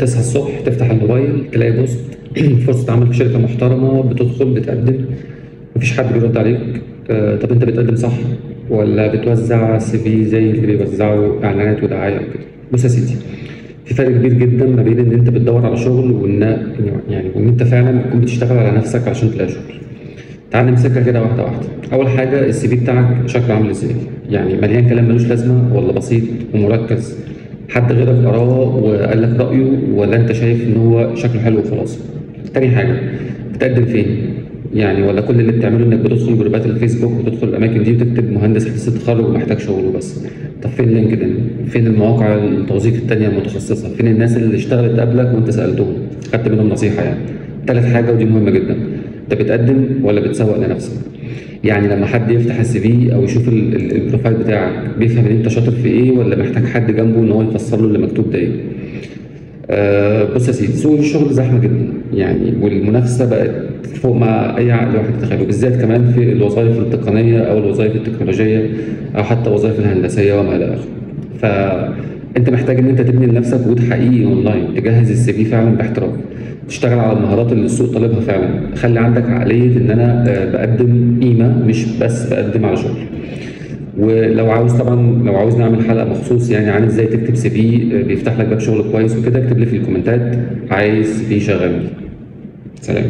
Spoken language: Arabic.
تصحى الصبح تفتح الموبايل تلاقي بوست فرصة عمل في شركة محترمة، بتدخل بتقدم، مفيش حد بيرد عليك. طب انت بتقدم صح ولا بتوزع سي في زي اللي بيوزعوا اعلانات ودعاية وكده؟ بص يا سيدي، في فرق كبير جدا ما بين ان انت بتدور على شغل وان انت فعلا بتكون بتشتغل على نفسك علشان تلاقي شغل. تعال نمسكها كده واحدة واحدة. أول حاجة السي في بتاعك شكله عامل ازاي؟ يعني مليان كلام ملوش لازمة ولا بسيط ومركز؟ حد غيرك قراه وقال لك رأيه ولا أنت شايف إن هو شكله حلو وخلاص؟ تاني حاجة، بتقدم فين؟ يعني ولا كل اللي بتعمله إنك بتدخل جروبات الفيسبوك وتدخل الأماكن دي وتكتب مهندس حديث التخرج ومحتاج شغل وبس؟ طب فين لينكدإن؟ فين المواقع التوظيف التانية المتخصصة؟ فين الناس اللي اشتغلت قبلك وأنت سألتهم؟ خدت منهم نصيحة يعني؟ تالت حاجة ودي مهمة جدا، انت بتقدم ولا بتسوق لنفسك؟ يعني لما حد يفتح السي في او يشوف البروفايل بتاعك بيفهم ان انت شاطر في ايه ولا محتاج حد جنبه ان هو يفسر له اللي مكتوب ده ايه؟ بص يا سيدي، سوق الشغل زحمه جدا يعني، والمنافسه بقت فوق ما اي عقل واحد يتخيله، بالذات كمان في الوظائف التقنيه او الوظائف التكنولوجيه او حتى الوظائف الهندسيه وما الى اخره. فانت محتاج ان انت تبني لنفسك وجود حقيقي اونلاين، تجهز السي في فعلا باحتراف، تشتغل على المهارات اللي السوق طالبها فعلا، خلي عندك عقليه ان انا بقدم قيمه مش بس بقدم على شغل. ولو عاوز طبعا، لو عاوز نعمل حلقه مخصوص يعني عن ازاي تكتب سي في بيفتح لك باب شغل كويس وكده، اكتب لي في الكومنتات عايز سي في شغال. سلام.